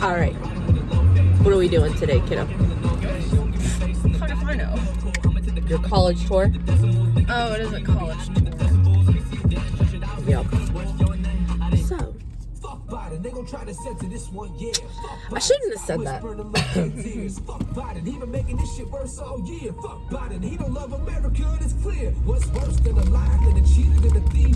All right. What are we doing today, kiddo? How do I know? Your college tour? Oh, it is a college tour. Yep. So, I shouldn't have said that. Fuck Biden, he been making this shit worse all year. Fuck Biden, he don't love America, and it's clear. What's worse than a liar, than a cheater, than a thief?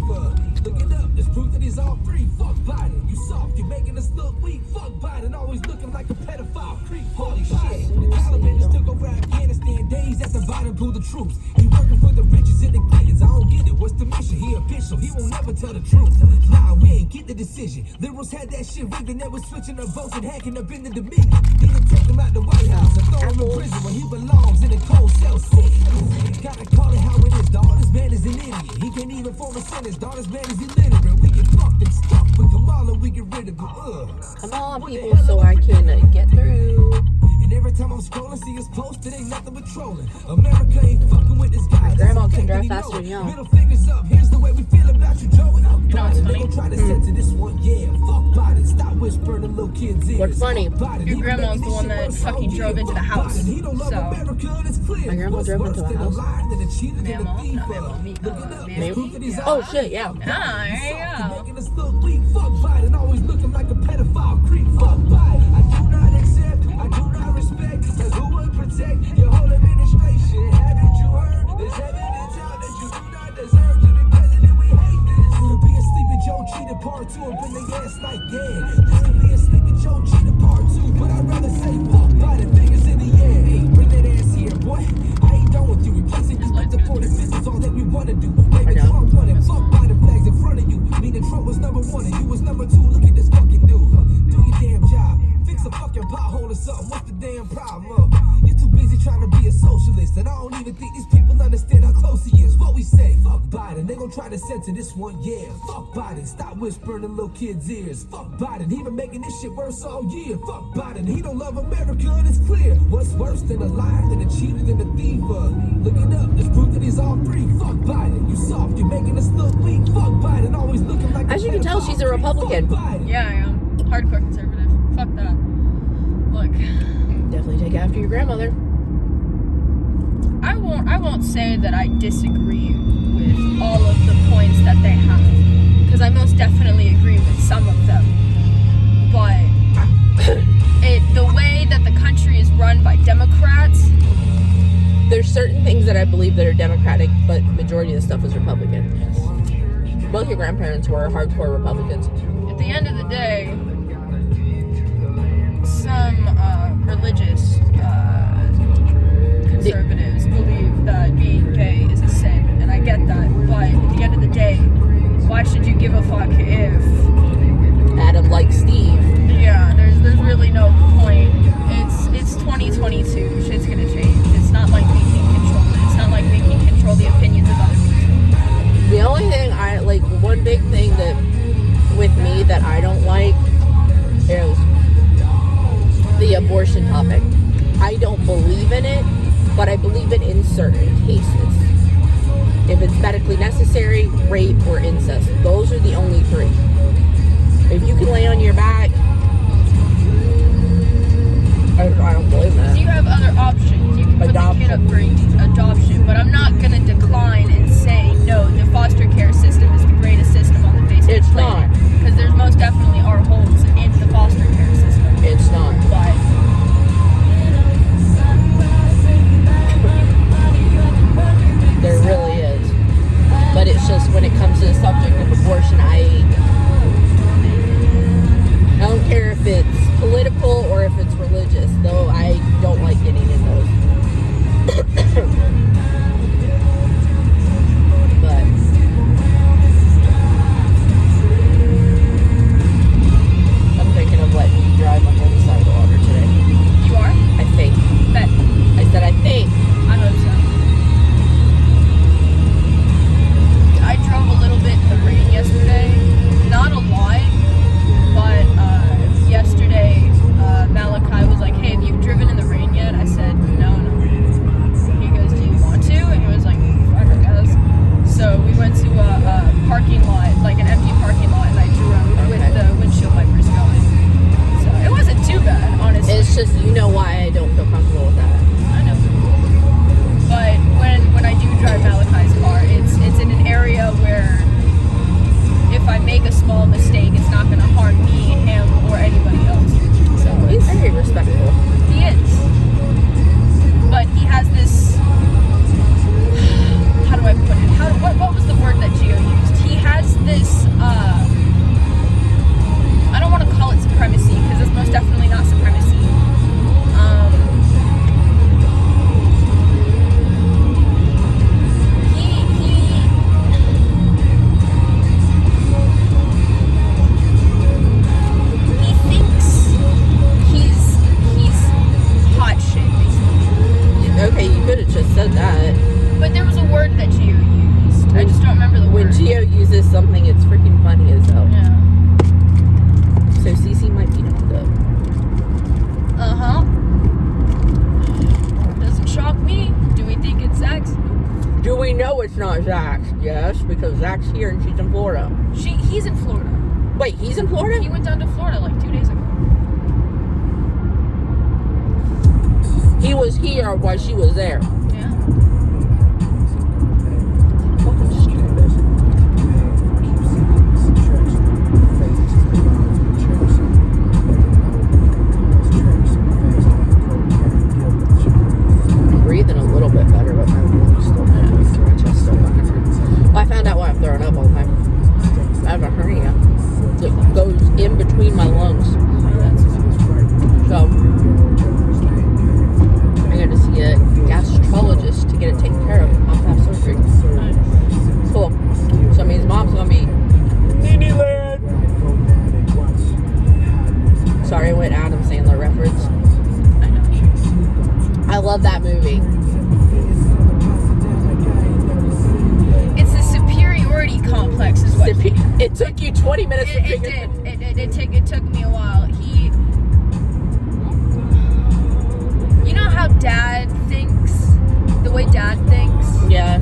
Look it up, there's proof that he's all three. Fuck Biden, you soft, you're making us look weak. Fuck Biden, always looking like a pedophile creep. Holy shit, the Taliban just took over Afghanistan days after Biden pulled the troops. He working for the riches and the kids, I don't get it. What's the mission? He official, he won't never tell the truth. Nah, we ain't get the decision. Liberals had that shit rigged and they was switching their votes and hacking up into the Dominion. He done took him out the White House and throw him in prison when he belongs in a cold cell sick. Gotta call it how it is, dawg. This man is an idiot. He can't even form a sentence, dawg. This man is illiterate. We get fucked and stuck with Kamala, we get rid of him. Come on, people, so I can get through. And every time I'm scrolling, see his post, it ain't nothing but trolling. America ain't fucking with this guy. My grandma can drive faster than y'all. Middle fingers up, here's the way we feel about you, Joey. You know what's They funny? gon' try to censor this one, yeah. Fuck Biden, stop whispering in little kids' ears. What's funny? Your grandma's the one that fucking drove into the house. So, My grandma drove into a house? Maybe. Oh, shit, yeah. ah, there you go. Making us look weak. Fuck Biden, always looking like a pedophile creep. Fuck Biden, I do not accept, I do not respect. Cause who would protect your whole administration? Haven't you heard? There's evidence out that you do not deserve to be president. We hate this. Be a sleepy Joe cheated part 2 up in the ass like yeah. This could be a sleepy Joe cheated part 2, but I'd rather say fuck Biden. Fingers in the air. Hey, bring that ass here, boy. I ain't done with you. Replacing you with the 45th is all that we wanna do. Maybe Trump won it. Fuck Biden flags in front of you. Meaning Trump was number 1 and you was number 2. Look at this fucking dude. Do your damn job. Fix a fucking pothole or something. What's the damn problem? You're too busy trying to be a socialist, and I don't even think these people understand how close he is. What we say? Fuck Biden. They gon' try to censor this one, yeah. Fuck Biden. Stop whispering in little kids' ears. Fuck Biden. He been making this shit worse all year. Fuck Biden. He don't love America, and it's clear. What's worse than a liar, than a cheater, than a thief? Look it up. There's proof that he's all three. Fuck Biden. You soft. You're making us look weak. Fuck Biden. Always looking like As you can tell, she's a Republican. Yeah, I am. Hardcore conservative. Fuck that. Look, Definitely take after your grandmother. I won't say that I disagree with all of the points that they have, because I most definitely agree with some of them. But the way that the country is run by Democrats, There's certain things that I believe that are Democratic, but majority of the stuff is Republican. Both your grandparents were hardcore Republicans. at the end of the day, some religious conservatives believe that being gay is a sin, and I get that, but at the end of the day, why should you give a fuck if Adam likes Steve. yeah, there's really no point. It's 2022, shit's gonna change. It's not like we can control it. It's not like we can control the opinions of other people. The only thing I like, one big thing that with me that I don't like is the abortion topic. I don't believe in it, but I believe it in certain cases. If it's medically necessary, rape, or incest. Those are the only 3. If you can lay on your back, I don't believe that. So you have other options. You can put the kid up for adoption, but I'm not gonna decline and say no. The foster care system is the greatest system on the face of the It's planet, not. because there's most definitely are holes in the foster care system. It's not. But There really is. But it's just when it comes to the subject of abortion, I don't care if it's political or if it's religious, though I don't like getting in those. But I'm thinking of letting you drive on the other side of the water today. you are? I think. Bet. I said I think. I hope so. I drove a little bit in the rain yesterday. Not a lot, but yesterday Malachi was like, hey, have you driven in the rain yet? I said, Zach's. Yes, because Zach's here and she's in Florida. He's in Florida. Wait, he's in Florida? He went down to Florida like 2 days ago. He was here while she was there. Yeah. Fucking stupid. I'm breathing a little bit better, but my lungs still hurt. My chest still fucking hurts. Well, I found out why I'm throwing up all the time. I have a hernia that goes in between my lungs. So I got to see a gastrologist to get it taken care of. I'll have surgery. Cool. So it means mom's gonna be Disneyland. Sorry, I went Adam Sandler reference. I know. I love that movie. It's the superiority complex is what It took you 20 minutes to it figure did. It took me a while. You know how Dad thinks, the way Dad thinks Yeah.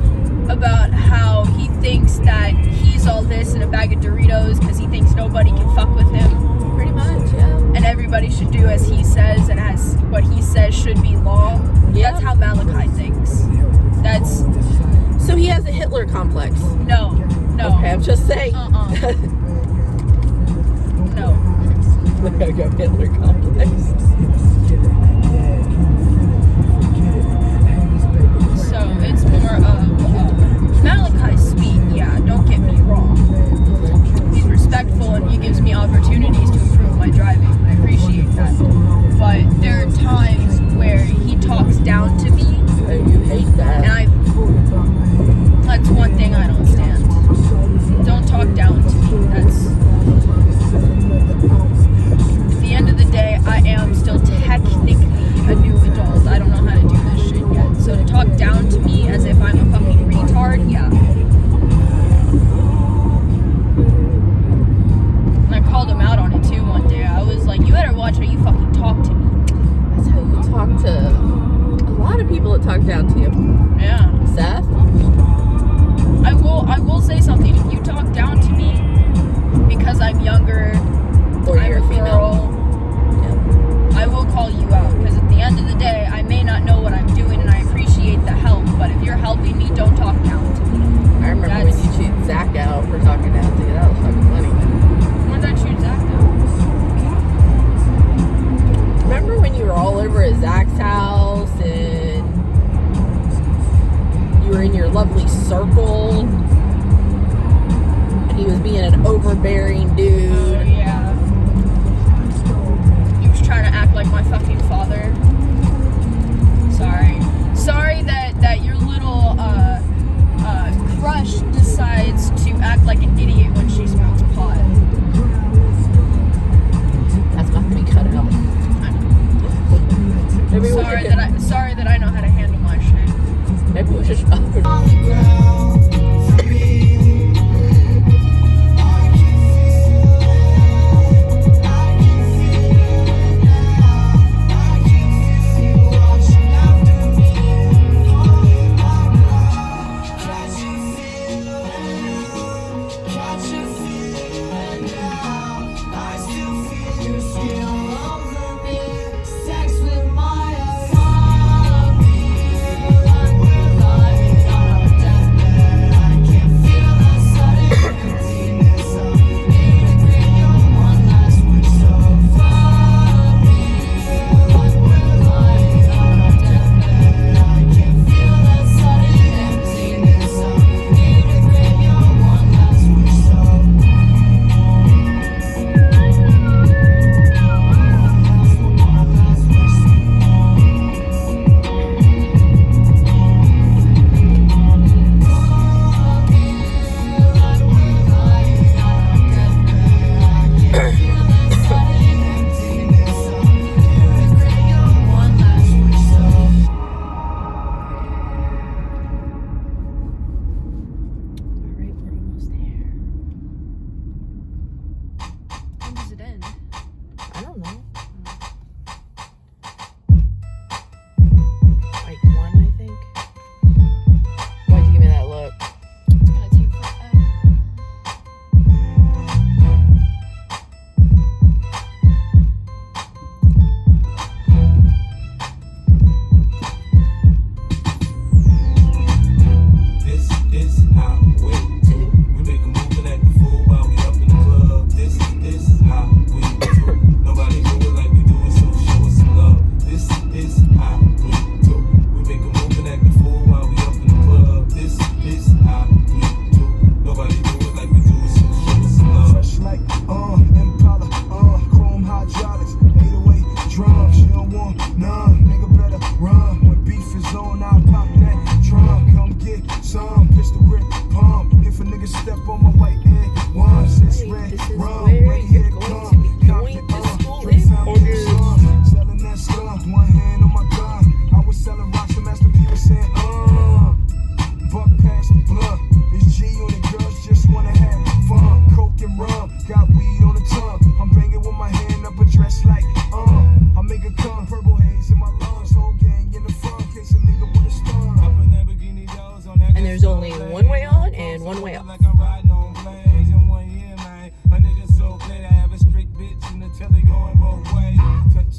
about how he thinks that he's all this in a bag of Doritos because he thinks nobody can fuck with him, Pretty much, yeah. and everybody should do as he says, and as what he says should be law. Yeah. That's how Malachi thinks. That's So he has a Hitler complex. no. Okay, I'm just saying. No. Look, I got Hitler complex. So it's more of Malachi's sweet, yeah, don't get me wrong. He's respectful and he gives me opportunities to improve my driving. I appreciate that. But there are times where he talks down to me, Oh, you hate that. and that's one thing I don't stand. Don't talk down to me. That's at the end of the day, I am still technically a new adult. I don't know how to do this shit yet. So to talk down to me as if I'm a fucking retard, yeah. And I called him out on it too one day. I was like, you better watch how you fucking talk to me. That's how you talk to a lot of people that talk down to you. Yeah. Seth? I will say something. If you talk down to me because I'm younger, Or I'm you're a female. girl, Yeah. I will call you out because at the end of the day, I may not know what I'm doing and I appreciate the help, but if you're helping me, don't talk down to me. I remember when you chewed Zach out for talking down to you. That was fucking funny. When did I choose Zach though? Remember when you were all over at Zach's house and you were in your lovely circle and he was being an overbearing dude? Yeah. He was trying to act like my fucking father. Sorry that your little crush decides to act like an idiot when she smokes pot. That's about to be cut out. Maybe we should, Sorry that I know how to handle my shit. maybe we should stop it.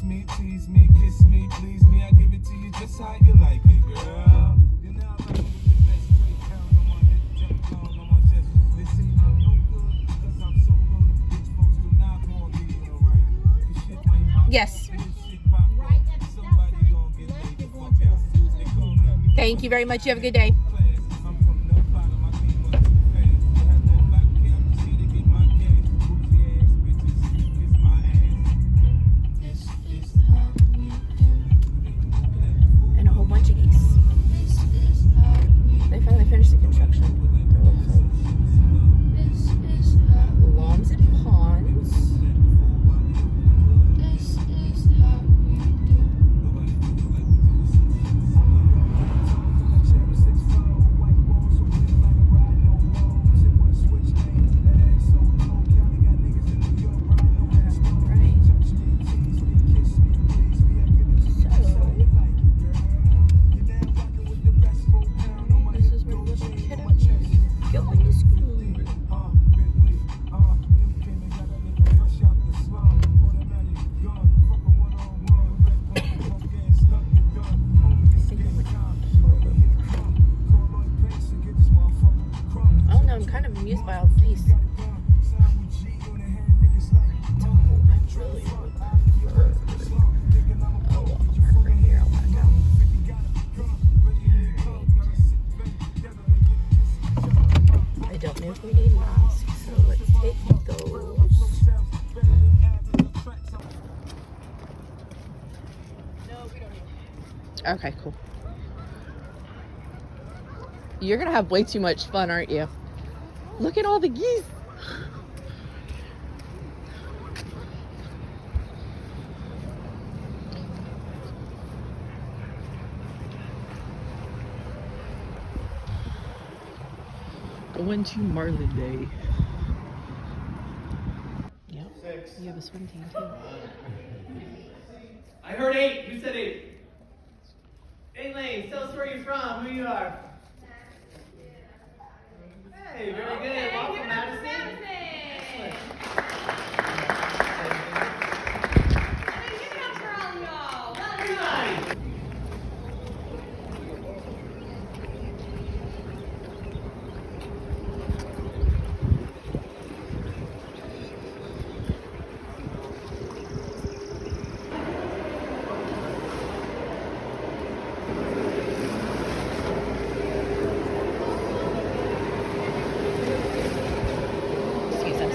me, tease me, kiss me, please me. I give it to you just how you like it, girl. You're now rocking with the best. Straight pound on my hip, jump down on my chest. They say I'm no good, cause I'm so good. Rich folks do not want me around. This shit might pop. Yes. This shit pop. Somebody gon' get laid the fuck out. They gon' let me Thank you very much. You have a good day. class. I'm from the bottom, I came up too fast. You have that back here, I'm just here to get my cash. Bougie ass bitches, kiss my ass. This how we do. And a whole bunch of geese. They finally finished the construction. Lawns and ponds. This is where little kiddos going to school. Oh no, I'm kind of amused by all these. I don't know if we need masks, so let's take those. Okay, cool. You're gonna have way too much fun, aren't you? Look at all the geese. Going to Marlin Day. Yep. You have a swim team too. I heard 8. Who said 8? 8 Lanes. Tell us where you're from, who you are. Hey, very good. Welcome, Madison. Excellent. Everybody. Excuse us.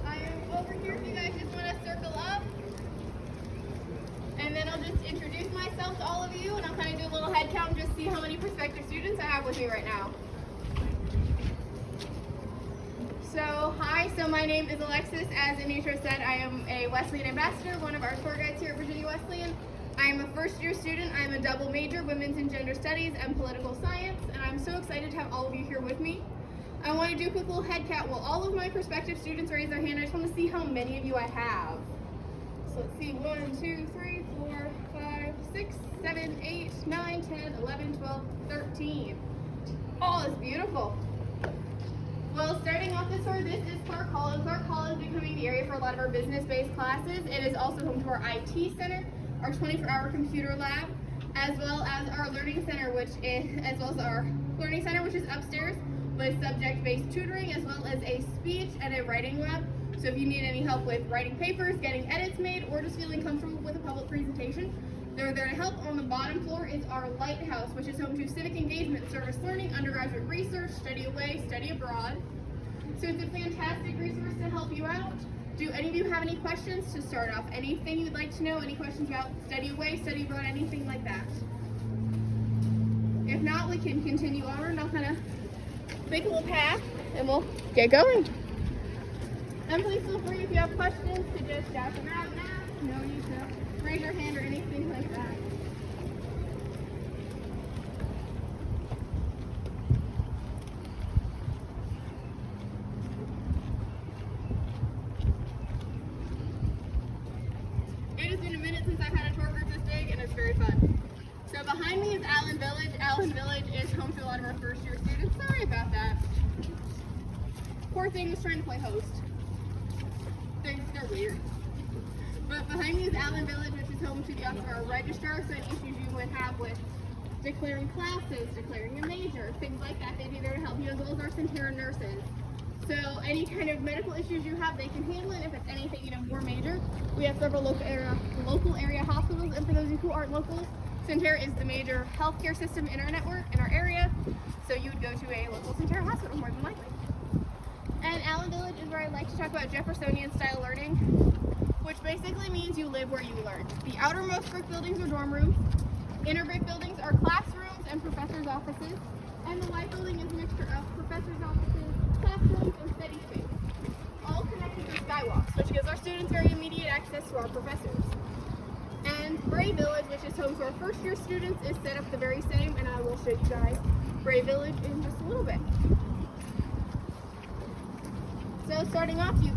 I am over here if you guys just want to circle up. And then I'll just introduce myself to all of you, and I'll kind of do a little head count, just see how many prospective students I have with me right now. So, hi, so my name is Alexis. As Anitra said, I am a Wesleyan ambassador, one of our tour guides here at Virginia Wesleyan. I am a first year student. I'm a double major, women's and gender studies and political science, and I'm so excited to have all of you here with me. I want to do a quick little head count. While all of my prospective students raise their hand, I just want to see how many of you I have. So let's see, 1, 2, 3, 4, 5, 6, 7, 8, 9, 10, 11, 12, 13. Oh, that's beautiful. Well, starting off this tour, this is Clark Hall, and Clark Hall is becoming the area for a lot of our business-based classes. It is also home to our IT center, our 24-hour computer lab, as well as our learning center, which is upstairs with subject-based tutoring, as well as a speech and a writing lab. So if you need any help with writing papers, getting edits made, or just feeling comfortable with a public presentation, they're there to help. On the bottom floor is our Lighthouse, which is home to civic engagement, service learning, undergraduate research, study away, study abroad. So it's a fantastic resource to help you out. Do any of you have any questions to start off? Anything you'd like to know? Any questions about study away, study abroad, anything like that? If not, we can continue on and I'll kind of make a little path and we'll get going. And please feel free, if you have questions, to just shout them out now. No need to raise your hand or anything like that. lot of our first year students. Sorry about that. Poor thing was trying to play host. They're weird. But behind me is Allen Village, which is home to the office of our registrar, so any issues you would have with declaring classes, declaring a major, things like that, they'd be there to help you, as well as our Centera nurses. So any kind of medical issues you have, they can handle it. If it's anything more major, we have several local area hospitals, and for those of you who aren't local, Centera is the major healthcare system in our network, in our area, so you would go to a local Centera hospital more than likely. And Allen Village is where I like to talk about Jeffersonian style learning, which basically means you live where you learn. The outermost brick buildings are dorm rooms, inner brick buildings are classrooms and professors' offices, and the white building is a mixture of professors' offices, classrooms, and study space, all connected through skywalks, which gives our students very immediate access to our professors. And Bray Village, which is home to our first year students, is set up the very same, and I will show you guys Bray Village in just a little bit. So starting off, do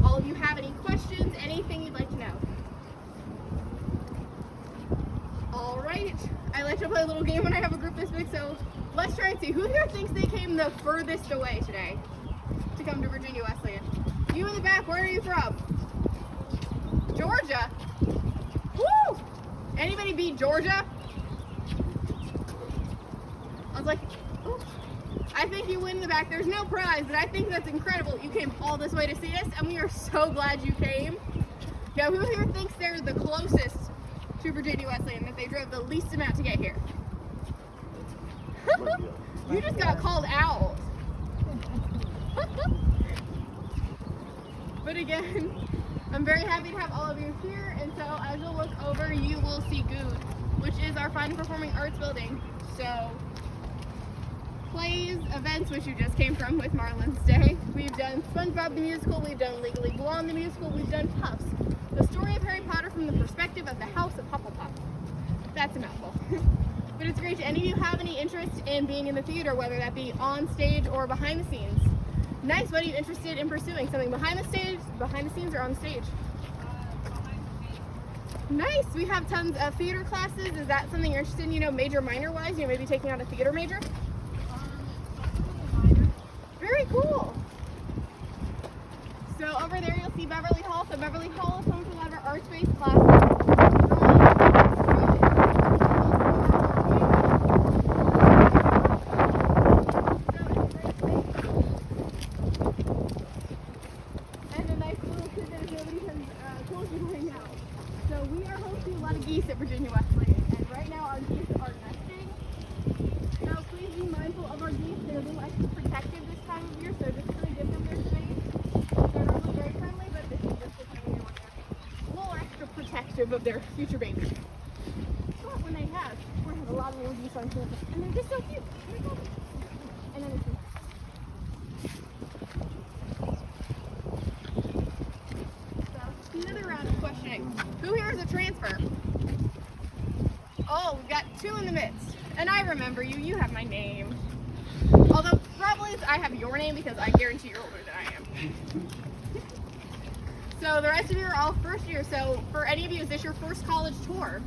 all of you have any questions, anything you'd like to know? All right, I like to play a little game when I have a group this big, so let's try and see who here thinks they came the furthest away today to come to Virginia Wesleyan. You in the back, where are you from? Georgia. Woo! Anybody beat Georgia? I was like, ooh. I think you win in the back. There's no prize, but I think that's incredible. You came all this way to see us, and we are so glad you came. Now, who here thinks they're the closest to Virginia Wesleyan, that they drove the least amount to get here? You just got called out. But again, I'm very happy to have all of you here, and so as you'll look over, you will see GOOD, which is our fine and performing arts building. So, plays, events, which you just came from with Marlon's Day. We've done SpongeBob the Musical, we've done Legally Blonde the Musical, we've done Puffs. The story of Harry Potter from the perspective of the House of Hufflepuff. That's a mouthful. But it's great. Do any of you have any interest in being in the theater, whether that be on stage or behind the scenes? Nice. What are you interested in pursuing? Something behind the scenes, or on stage? Nice. We have tons of theater classes. Is that something you're interested in, major, minor wise? Maybe taking out a theater major? Very cool. So over there you'll see Beverly Hall. So Beverly Hall is home to a lot of our arts-based classes. And a nice little tidbit if nobody has told you right now. So we are hosting a lot of geese at Virginia Wesleyan, and right now our geese are nesting. So please be mindful of our geese. They're a little extra protective this time of year, so just really give them their space. They're normally very friendly, but this is just the time of year when they're a little extra protective of their future babies. But when they have, we're going to have a lot of little geese on campus, and they're just so cute. And then it's another round of questioning. Who here is a transfer? Oh, we've got two in the midst. And I remember you. You have my name. Although probably I have your name because I guarantee you're older than I am. So the rest of you are all first year. So for any of you, is this your first college tour?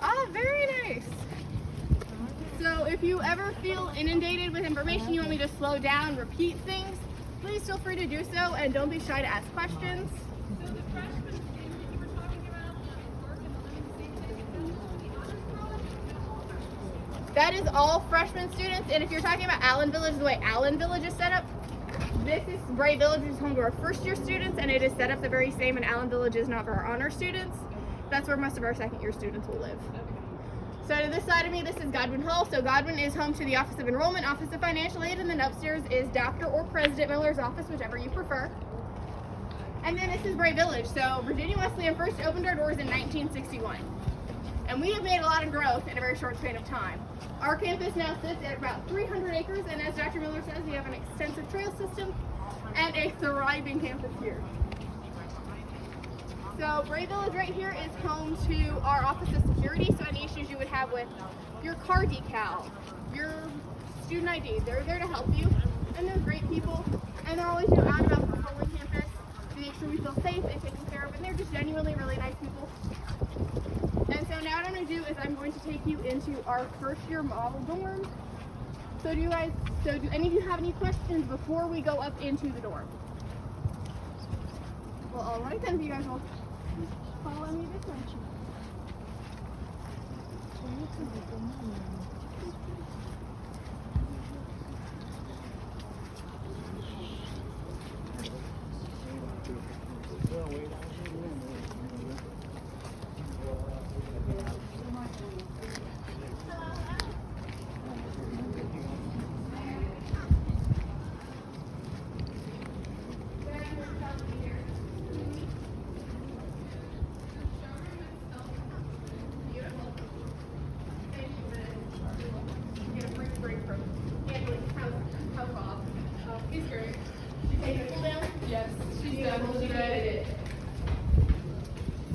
Oh, very nice. So if you ever feel inundated with information, you want me to slow down, repeat things, please feel free to do so, and don't be shy to ask questions. So the freshman student that you were talking about, the work in the living That is all freshman students, and if you're talking about Allen Village, the way Allen Village is set up, this is Bray Village, which is home to our first year students, and it is set up the very same, and Allen Village is not for our honor students. That's where most of our second year students will live. So to this side of me, this is Godwin Hall. So Godwin is home to the Office of Enrollment, Office of Financial Aid, and then upstairs is Dr. or President Miller's office, whichever you prefer. And then this is Bray Village. So Virginia Wesleyan first opened our doors in 1961. And we have made a lot of growth in a very short span of time. Our campus now sits at about 300 acres, and as Dr. Miller says, we have an extensive trail system and a thriving campus here. So Bray Village right here is home to our Office of Security, so any issues you would have with your car decal, your student ID, they're there to help you, and they're great people, and they're always out and about patrolling campus to make sure we feel safe and taken care of, and they're just genuinely really nice people. And And so now what I'm going to do is I'm going to take you into our first year model dorm. So do any of you have any questions before we go up into the dorm? Well, all right then, if you guys will follow me this way.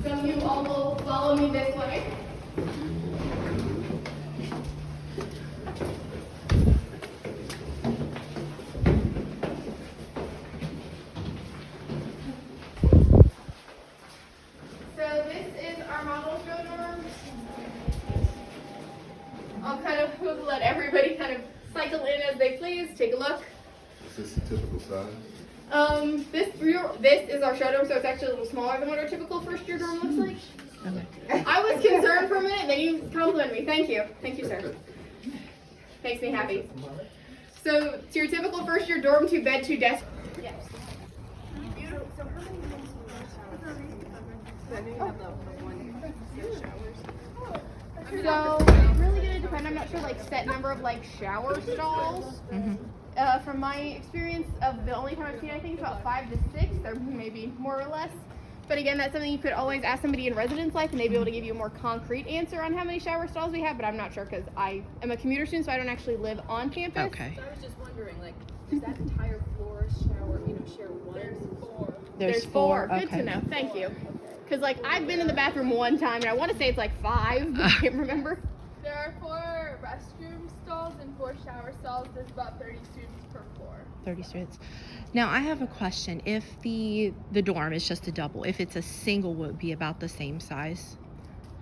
So you all will follow me this way. So this is our model show dorm. I'll kind of let everybody kind of cycle in as they please. Take a look. Is this the typical size? This is our show dorm, so it's actually a little smaller than what our typical first year dorm looks like. I was concerned for a minute, then you complimented me. Thank you, sir. Makes me happy. So it's your typical first year dorm, 2 bed, 2 desk. Yes. So it's really gonna depend. I'm not sure like set number of like shower stalls. From my experience of the only time I've seen, I think it's about 5 to 6. There may be more or less. But again, that's something you could always ask somebody in residence life, and they'd be able to give you a more concrete answer on how many shower stalls we have. But I'm not sure because I am a commuter student, so I don't actually live on campus. Okay. So I was just wondering, like, is that entire floor shower, share one? There's 4. Good Okay. to know. Thank you. Because like I've been in the bathroom one time, and I want to say it's like 5, but I can't remember. There are 4 restroom stalls and 4 shower stalls. There's about 30 students per floor. 30 students. Now I have a question. If the dorm is just a double, if it's a single, would it be about the same size?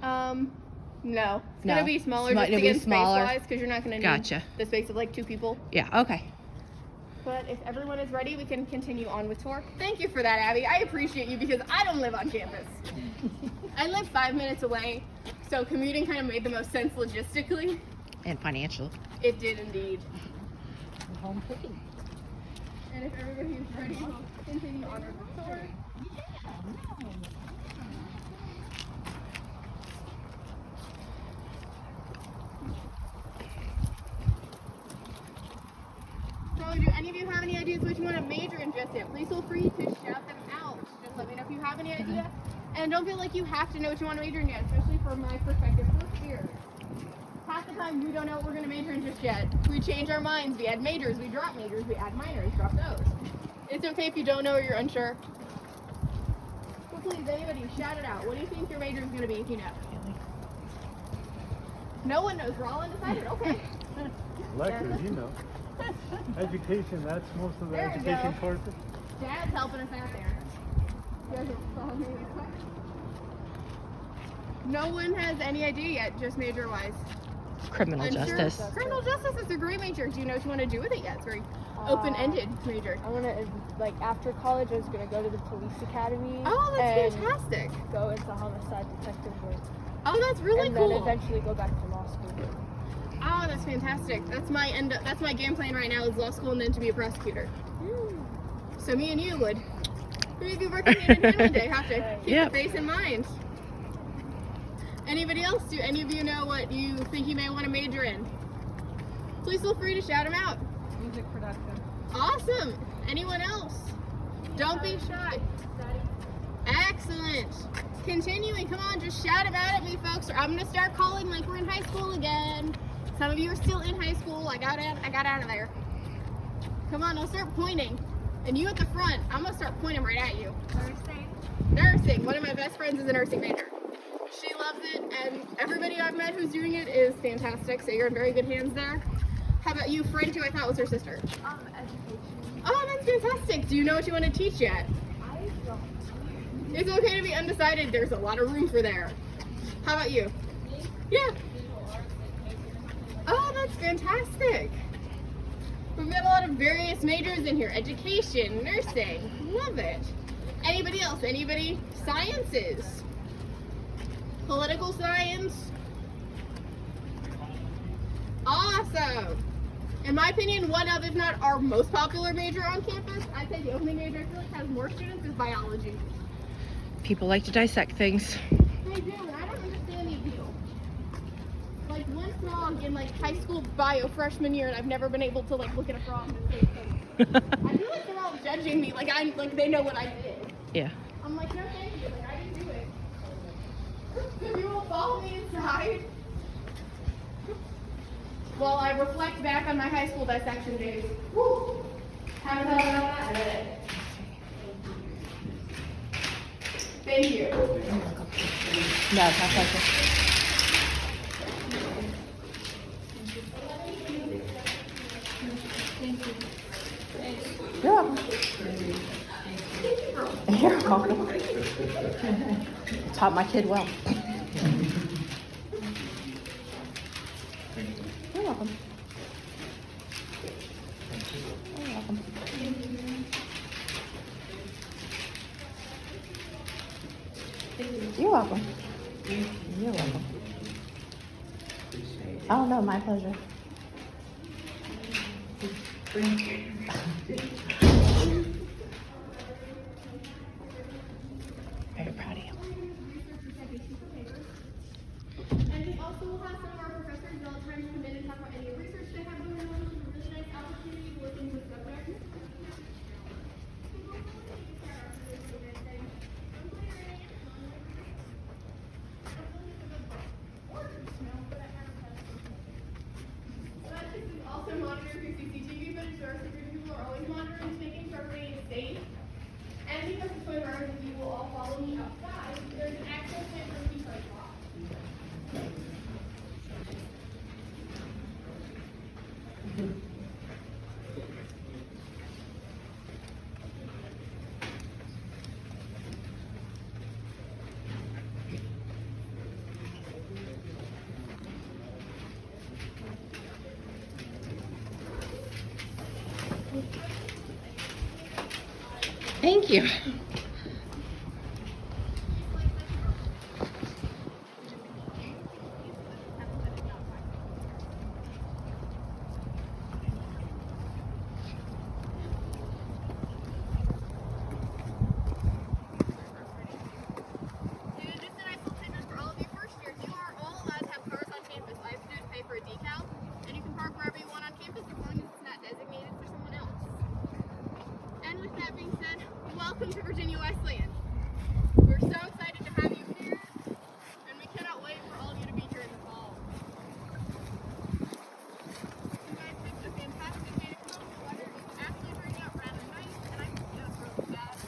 No. It's No. gonna be smaller It'll just be again smaller. space-wise, because you're not gonna need Gotcha. the space of like 2 people. Yeah, okay. But if everyone is ready, we can continue on with tour. Thank you for that, Abby. I appreciate you because I don't live on campus. I live 5 minutes away, so commuting kind of made the most sense logistically. And financial. It did indeed. Home cooking. And if everybody is ready, we'll continue on with the tour. So, do any of you have any ideas what you want to major in just yet? Please feel free to shout them out. Just let me know if you have any idea. And don't feel like you have to know what you want to major in yet, especially from my perspective. First year, half the time we don't know what we're going to major in just yet. We change our minds. We add majors, we drop majors, we add minors, drop those. It's okay if you don't know or you're unsure. So please, anybody, shout it out. What do you think your major is going to be if you know? No one knows. We're all undecided. Okay. Electives, you know. Education, that's most of the There we education go. courses. Dad's helping us out there. You guys will follow me real quick. No one has any idea yet, just major-wise. Criminal Unsure. justice. Criminal justice is a great major. Do you know what you want to do with it yet? It's very open-ended major. I want to, like, after college, I was going to go to the police academy. Oh, that's and fantastic. go into homicide detective work. Oh, that's really and cool. then eventually go back to law school. Oh, that's fantastic. That's my that's my game plan right now is law school and then to be a prosecutor. So me and you would maybe working hand in hand one day. Have to keep Yep. the face in mind. Anybody else? Do any of you know what you think you may want to major in? Please feel free to shout them out. Music production. Awesome. Anyone else? Don't be shy. Excellent. Continuing, come on, just shout about at me, folks, or I'm gonna start calling like we're in high school again. Some of you are still in high school. I got out of there. Come on, I'll start pointing. And you at the front, I'm gonna start pointing right at you. Nursing. One of my best friends is a nursing major. She loves it, and everybody I've met who's doing it is fantastic. So you're in very good hands there. How about you, friend who I thought was her sister? Education. Oh, that's fantastic. Do you know what you want to teach yet? I don't. It's okay to be undecided. There's a lot of room for there. How about you? Yeah. Oh, that's fantastic. We've got a lot of various majors in here. Education, nursing. Love it. Anybody else? Anybody? Sciences. Political science. Awesome. In my opinion, one of, if not our most popular major on campus, I'd say the only major I feel like has more students is biology. People like to dissect things. They do, and I don't understand the appeal. Like, one frog in, like, high school bio freshman year, and I've never been able to, like, look at a frog and say something. I feel like they're all judging me, like they know what I did. Yeah. I'm like, no thank you, like, I didn't do it. Could you all follow me inside? While I reflect back on my high school dissection days. Woo! Haven't thought about that? Thank you. No, it's not like You're welcome. You're welcome. Taught my kid well. You're welcome. You're welcome. You're welcome. You're welcome. Oh no, my pleasure. Very proud of you. And we also will have some of our professors all the time come in and talk about any research they have going on, which is a really nice opportunity to look into the subject. Also monitor through CCTV footage, so our security people are always monitoring, making sure everybody is safe. And because it's going around, you will all follow me outside. There's an access point for the site block. Thank you. And just a nice little tidbit for all of you first years, you are all allowed to have cars on campus. I have students pay for a decal, and you can park wherever you want on campus as long as it's not designated for someone else. And with that being said, welcome to Virginia Wesleyan. We're so excited to have you here, and we cannot wait for all of you to be here in the fall. You guys picked a fantastic day to come. The weather is actually turning out rather nice, and I'm just really sad.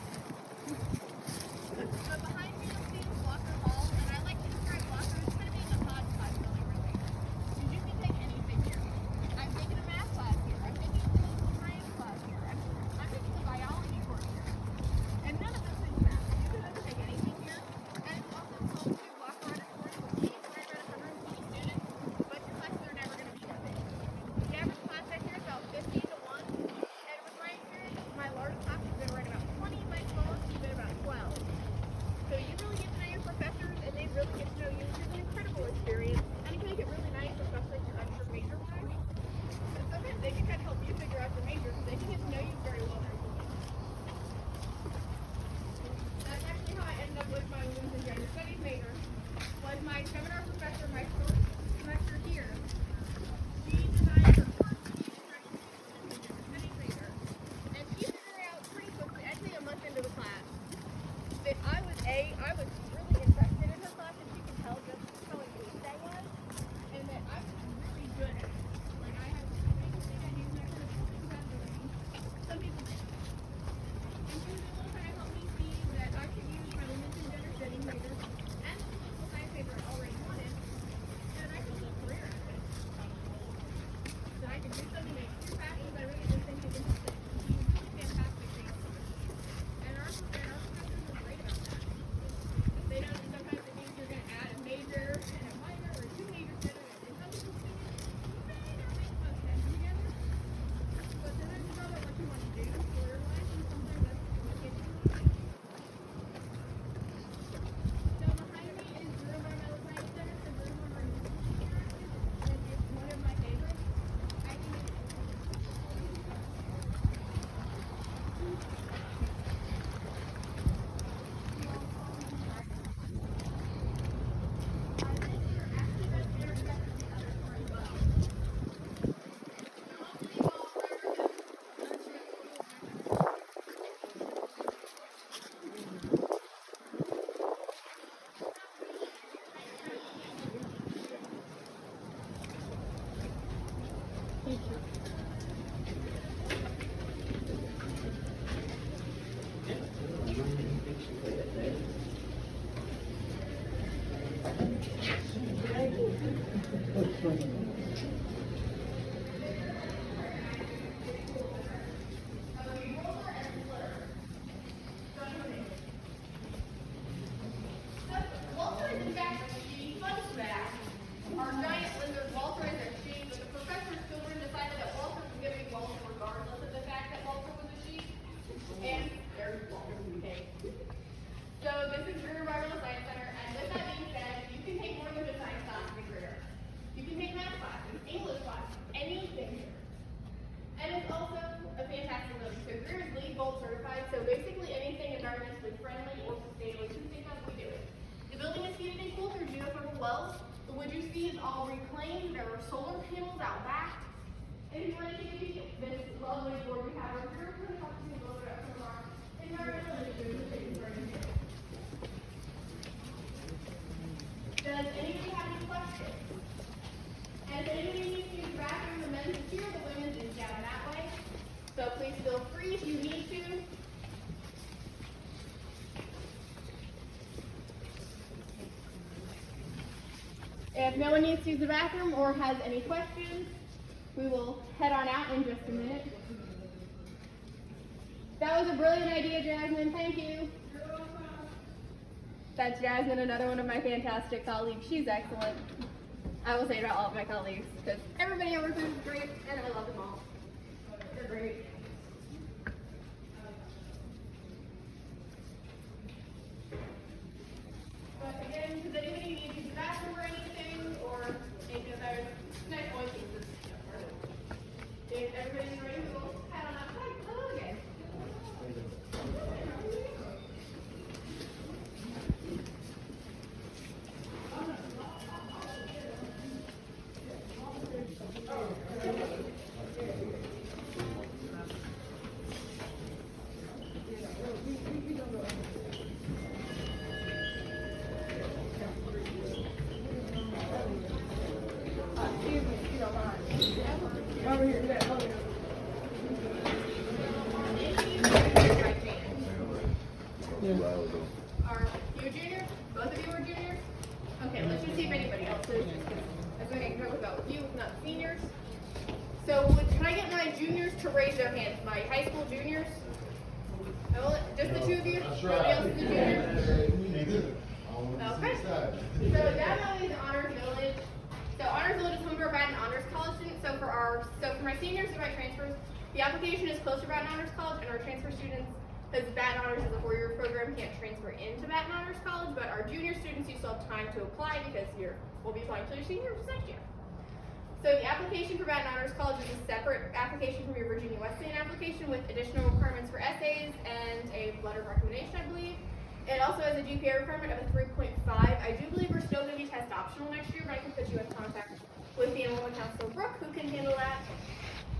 But behind me you'll see Walker Hall, and I like to describe Walker as kind of being a hodgepodge building right here. You can take anything here. I'm taking a math class here. I'm taking a physical science class here. I'm taking a biology course here. And none of those things matter. You can take anything here. And it's also called to Walker Auditorium with 850 students, but your classes are never going to be that big. The average class size here is about 15 to 1. And with my experience, my largest class has been right about 20, my smallest has been about 12. So you really get to know your professors, and they really get to know you, which is an incredible experience. And it can make it really nice, especially if you're unsure major-wise. And sometimes they can kind of help you figure out your major, because they can get to know you very well very quickly. That's actually how I ended up with my women's and gender studies major. Was my seminar professor my first semester here. She designed her first studies major, and she figured out pretty quickly, I'd say a month into the class, that I was really invested in her class, and she could tell just how engaged I was, and that I was really good at it. Like, I had some people think I knew that kind of stuff. Some people Walter is in fact a she, fun fact. Our giant lizard Walter is a she, but the professor's children decided that Walter was going to be Walter regardless of the fact that Walter was a she. And there's Walter. Okay. So this is Greer Environmental Science Center, and with that being said, you can take more than just science classes in Greer. You can take math classes, English classes, anything here. And it's also a fantastic building. So Greer is LEED Gold certified, so basically anything environmentally friendly or sustainable you can think of, we do it. The building is heated and cooled through geothermal wells. The wood you see is all reclaimed. There are solar panels out back. And if you want to take a peek at this lovely board we have over here, we're going to talk to you a little bit about some of our environmental issues that you're going to do. Does anybody have any questions? And if anybody needs to use the bathroom, the men's is here, the women's is down that way. So please feel free if you need to. If no one needs to use the bathroom or has any questions, we will head on out in just a minute. That was a brilliant idea, Jasmine. Thank you. That's Jasmine, another one of my fantastic colleagues. She's excellent. I will say it about all of my colleagues because everybody I work with is great and I love them all. They're great. But again, does anybody need to use the bathroom or anything, or anything of those nice voices? If everybody's ready, we will head on outside. Hello again. Are you a junior? Both of you are juniors? Okay, let's just see if anybody else is. That's what I can talk about with you, if not seniors. So can I get my juniors to raise their hands? My high school juniors? Just the two of you? Nobody else is a junior? Okay. So down is Honors Village. So Honors Village is home to our Baton Honors College students. So for my seniors and my transfers, the application is close to Baton Honors College, and our transfer students, because Baton Honors is a 4-year program, can't transfer into Baton Honors College, but our junior students, you still have time to apply because we'll be applying to your senior next year. So the application for Baton Honors College is a separate application from your Virginia Wesleyan application with additional requirements for essays and a letter of recommendation, I believe. It also has a GPA requirement of a 3.5. I do believe we're still going to be test optional next year, but I can put you in contact with the enrollment counselor, Brooke, who can handle that.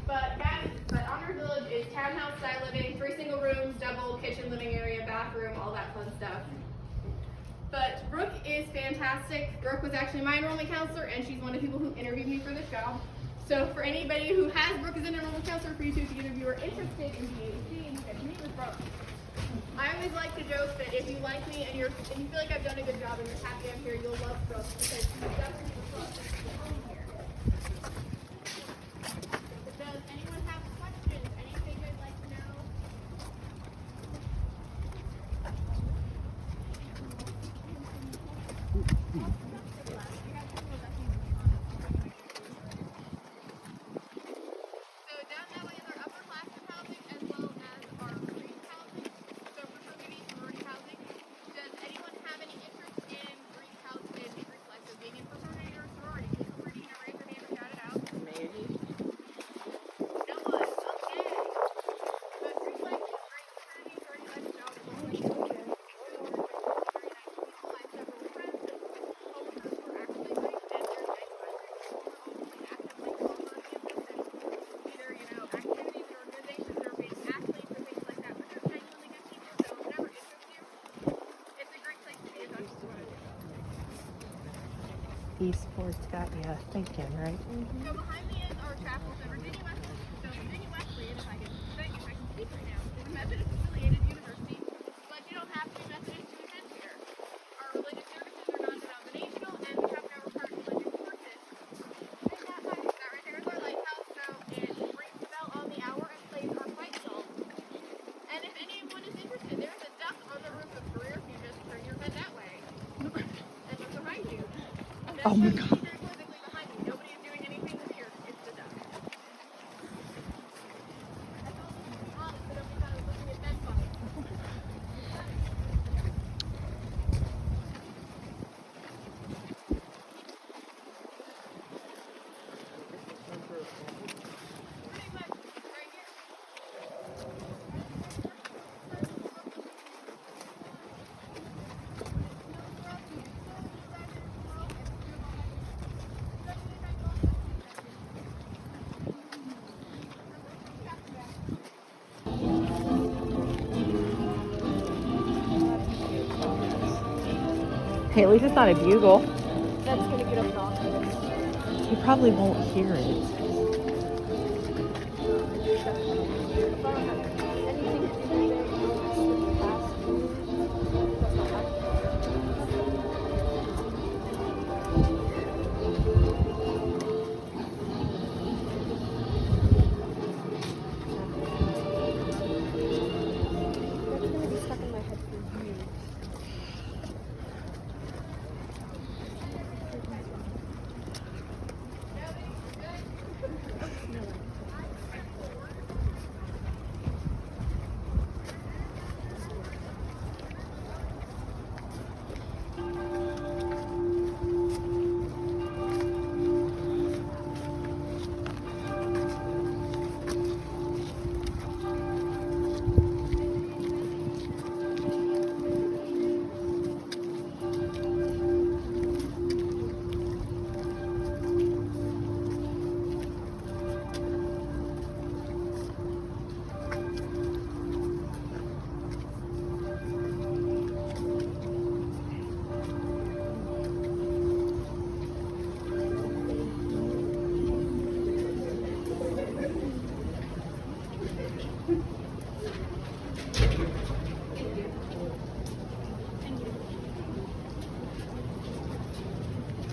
But Honors Village is townhouse style living, 3 single rooms, double kitchen, living area, bathroom, all that fun stuff. But Brooke is fantastic. Brooke was actually my enrollment counselor, and she's one of the people who interviewed me for this job. So for anybody who has Brooke as an enrollment counselor, for you two, if either of you are interested in BAC and you can meet with Brooke. I always like to joke that if you like me and you feel like I've done a good job and you're happy I'm here, you'll love Brooke because she's definitely the Brooke here. Does anyone have questions? Anything they'd like to know? So down that way is our upper classroom housing as well as our Greek housing. So for fraternity sorority housing, does anyone have any interest in Greek housing, Greek life, so being in fraternity or sorority? Feel free to raise your hand or shout it out. Maybe. No one. Okay. The Greek life is great. Fraternity, sorority life is out. It's only very nice. People. I have several friends and coworkers who are actually Greek, and they're nice friends. They're actively on campus and either, activities or organizations or being athletes or things like that. But they're genuinely good people, so if it ever interests you, it's a great place to be. That's just what it is. Esports got you thinking, right? So behind me is our chapel. So every Oh my god. Physically behind you. Nobody is doing anything here. It's just us. I told you to be honest, but nobody thought I was looking at bed bugs. Pretty much right here. Hey, at least it's not a bugle. That's gonna get us off. He probably won't hear it. Anything to do with the past. That's not happening. That's gonna be stuck in my head for years.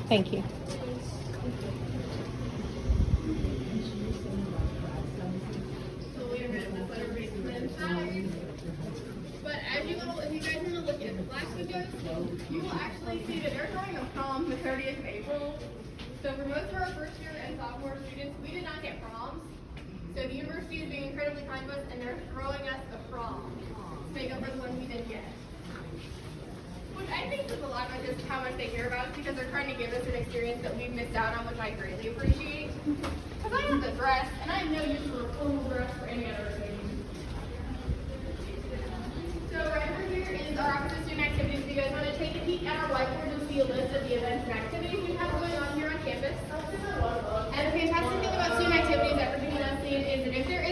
Thank you. So we are going to let everybody come inside. But as you go, if you guys want to look at the class windows, you will actually see that they're throwing a prom the 30th of April. So for most of our first year and sophomore students, we did not get proms. So the university is being incredibly kind to us, and they're throwing us a prom to make up for the one we didn't get. Which I think says a lot about just how much they care about us, because they're trying to give us an experience that we've missed out on, which I greatly appreciate. Because I have the dress, and I have no use for a formal dress for any other occasion. So right over here is our Office of Student Activities. If you guys want to take a peek at our whiteboard, you'll see a list of the events and activities we have going on here on campus. And the fantastic thing about student activities that Virginia has seen is that if there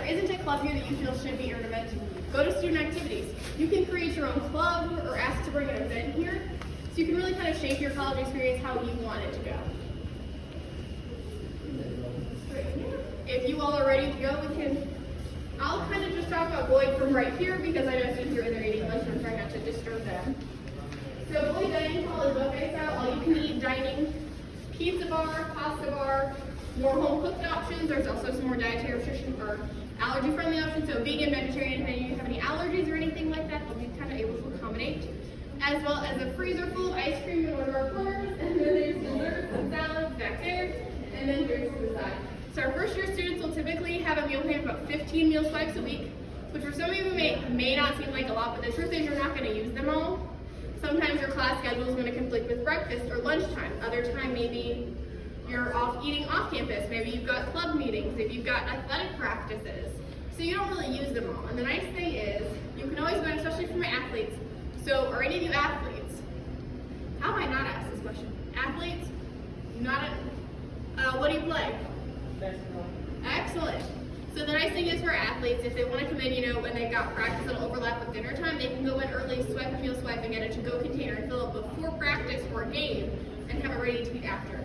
isn't a club here that you feel should be an event, go to student activities. You can create your own club or ask to bring an event here, so you can really kind of shape your college experience how you want it to go. If you all are ready to go, I'll kind of just talk about Boyd from right here because I know students are in there eating lunch and I'm trying not to disturb them. So Boyd Dining Hall is buffet style, all you can eat dining, pizza bar, pasta bar, more home cooked options. There's also some more dietary restriction or allergy friendly options, so vegan, vegetarian, if you have any allergies or anything like that, they'll be kind of able to accommodate. As well as a freezer full of ice cream in one of our corners, and then there's desserts and salads back there, and then drinks to the side. So our first year students will typically have a meal plan of about 15 meal swipes a week, which for some of you may not seem like a lot, but the truth is you're not going to use them all. Sometimes your class schedule is going to conflict with breakfast or lunchtime. Other time maybe you're off eating off campus. Maybe you've got club meetings, maybe you've got athletic practices. So you don't really use them all. And the nice thing is, you can always go, especially for my athletes. So are any of you athletes? How am I not asked this question? Athletes? What do you play? Basketball. Excellent. So the nice thing is for athletes, if they want to come in, when they've got practice that'll overlap with dinner time, they can go in early, swipe a meal swipe, and get a to-go container and fill it before practice or a game, and have it ready to eat after.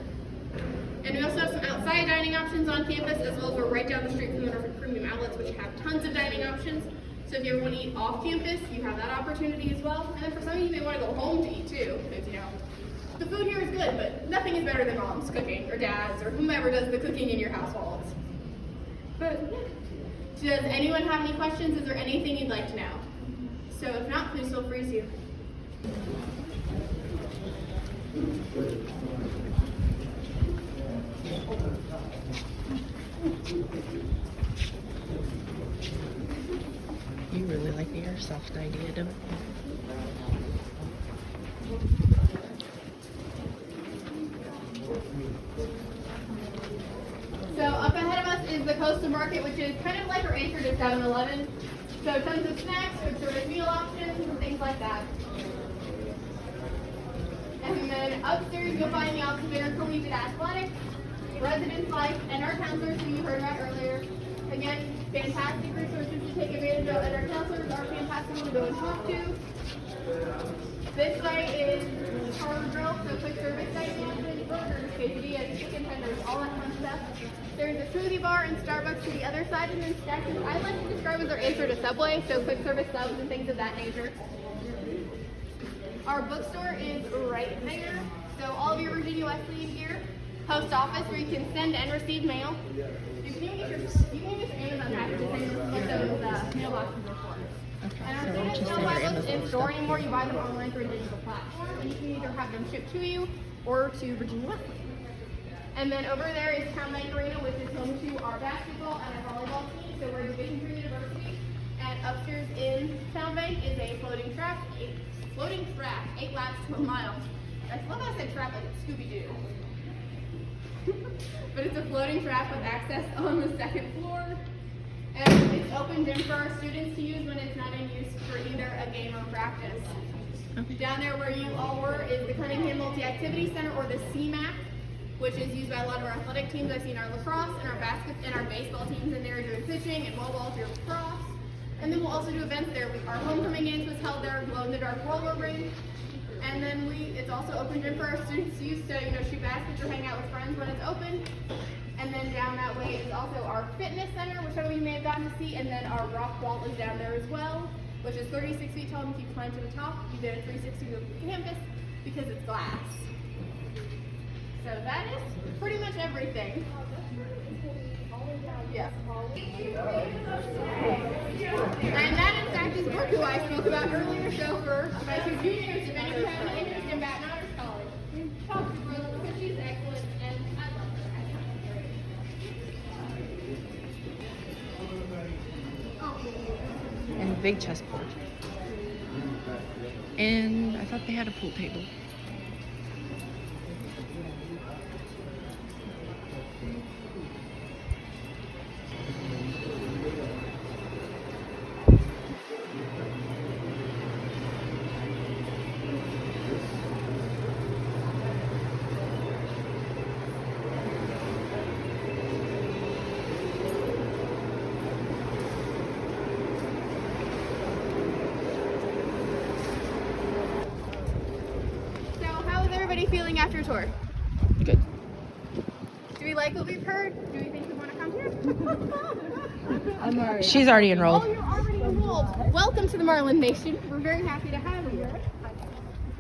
And we also have some outside dining options on campus, as well as we're right down the street from the Norfolk Premium Outlets, which have tons of dining options. So if you ever want to eat off campus, you have that opportunity as well. And then for some of you, you may want to go home to eat too, because the food here is good, but nothing is better than mom's cooking, or dad's, or whomever does the cooking in your households. But yeah. Does anyone have any questions? Is there anything you'd like to know? So if not, please feel free to. You really like the airsoft idea, don't you? So up ahead of us is the Coastal Market, which is kind of like our anchor to 7-Eleven. So tons of snacks, food service meal options, and things like that. And then upstairs you'll find the Office of Intercollegiate Athletics, Residence Life, and our counselors who you heard about earlier. Again, fantastic resources to take advantage of, and our counselors are fantastic to go and talk to. This site is Harvard Grill, so quick service site, burgers, quesadillas, chicken tenders, all that fun stuff. There's a smoothie bar and Starbucks to the other side, and then Stackers, I like to describe as our answer to Subway, so quick service subs and things of that nature. Our bookstore is right there, so all of your Virginia Wesleyan gear. Post office where you can send and receive mail. You can even get your Amazon packages and what those mailboxes are for. And our students don't buy books in store anymore. You buy them online through a digital platform, and you can either have them shipped to you or to Virginia Wesleyan. And then over there is Town Bank Arena, which is home to our basketball and our volleyball team. So we're a Division III university. And upstairs in Town Bank is a floating track, 8 laps to a mile. I love how I said track like it's Scooby-Doo. But it's a floating track with access on the second floor. And it's open gym for our students to use when it's not in use for either a game or practice. Okay. Down there where you all were is the Cunningham Multi-Activity Center, or the CMAC, which is used by a lot of our athletic teams. I've seen our lacrosse and our baseball teams in there doing pitching and wall ball, lacrosse. And then we'll also do events there. Our homecoming games was held there, glow-in-the-dark roller rink. And then it's also open gym for our students to use to, shoot baskets or hang out with friends when it's open. And then down that way is also our fitness center, which some of you may have gotten to see. And then our rock wall is down there as well, which is 36 feet tall. And if you climb to the top, you get a 360 view of the campus because it's glass. So that is pretty much everything. Yeah. And that, in fact, is Brooke, who I spoke about earlier. So for my two juniors, if any of you have any interest in Baton Rouge College, talk to Brooke because she's excellent, and I love her. And a big chessboard. And I thought they had a pool table. Feeling after a tour? Good. Do we like what we've heard? Do we think we want to come here? She's already enrolled. Oh, you're already enrolled. Welcome to the Marlin Nation. We're very happy to have you.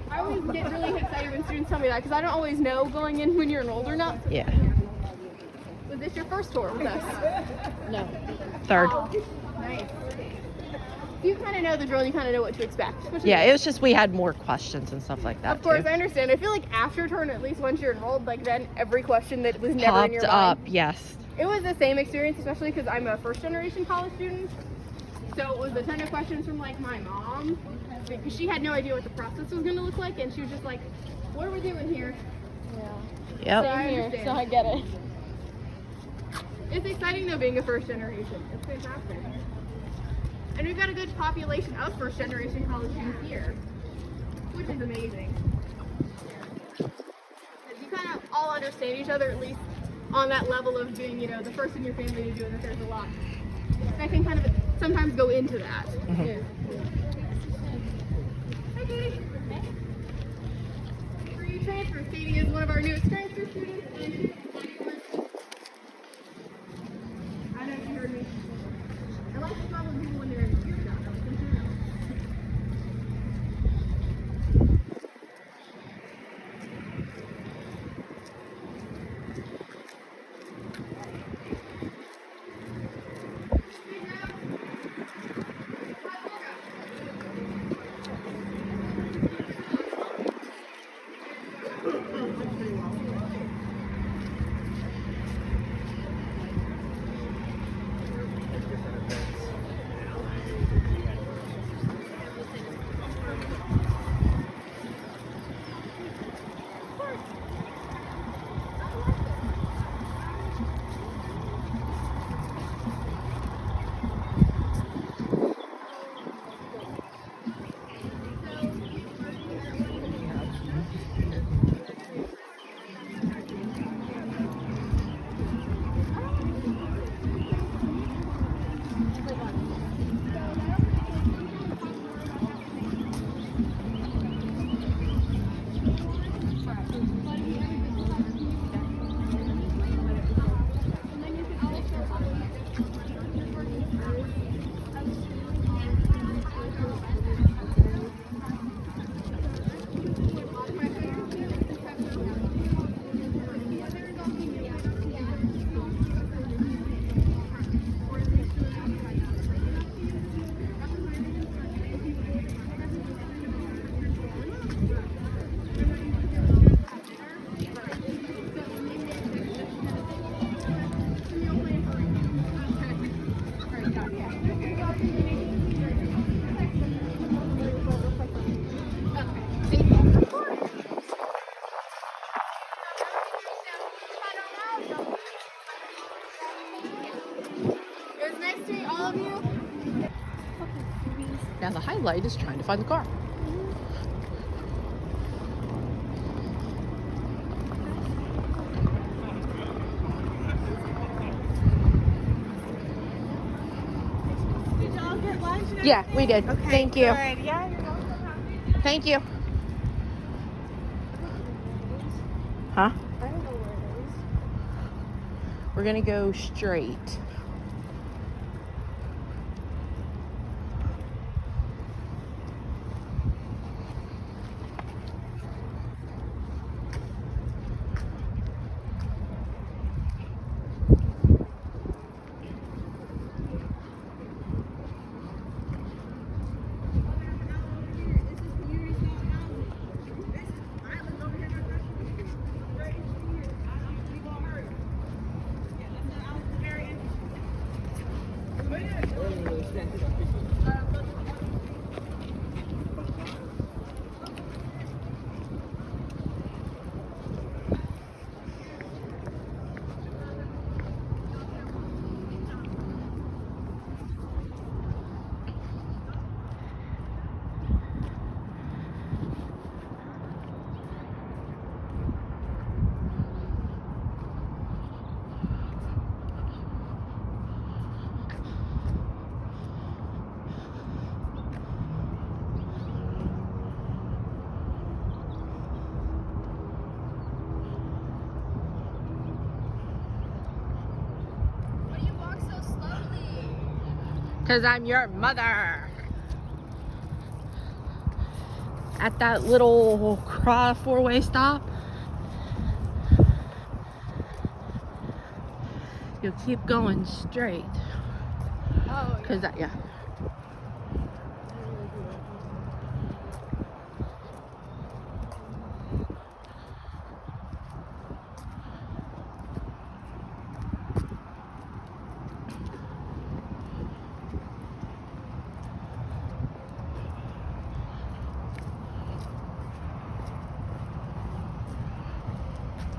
I always get really excited when students tell me that because I don't always know going in when you're enrolled or not. Yeah. Was this your first tour with us? No. Third. Oh, nice. You kind of know the drill, you kind of know what to expect. Yeah, it was just we had more questions and stuff like that. Of course, too. I understand. I feel like after turn, at least once you're enrolled, like then every question that was never in your Popped mind. up, yes. It was the same experience, especially because I'm a first-generation college student. So it was a ton of questions from like my mom, because she had no idea what the process was going to look like, and she was just like, "What are we doing here?" Yep. So I understand. So I get it. It's exciting though being a first generation. It's fantastic. And we've got a good population of first generation college students here, which is amazing. You kind of all understand each other, at least on that level of being, the first in your family to do it. There's a lot that can kind of sometimes go into that. Mm-hmm. Yeah. Hi, Katie. Free transfer. Katie is one of our newest transfer students. And I don't know if you heard me. I like to talk with people when they're in earshot. love you. Now the highlight is trying to find the car. Did y'all get lunch? Yeah, we did. Okay, Thank you. good. Yeah, you're welcome. Thank you. Huh? I don't know where it is. We're gonna go straight. Why do you walk so slowly? Cause I'm your mother. At that little four-way stop, you'll keep going straight. Oh, Cause that, yeah.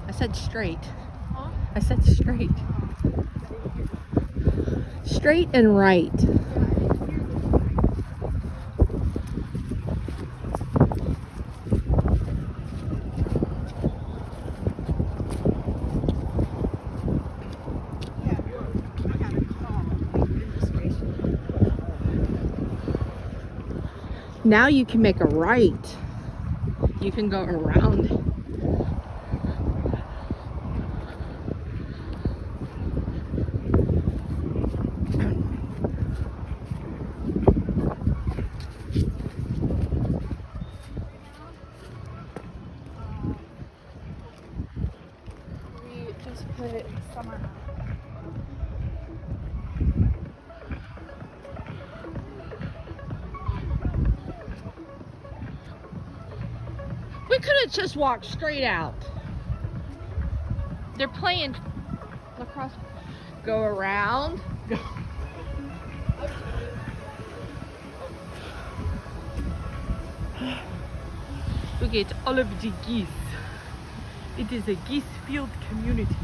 I said straight. Huh? I said straight. Straight and right. Now you can make a right. You can go around. we just put summer. We could have just walked straight out. They're playing lacrosse. Go around. Go. Look at all of the geese. It is a geese field community.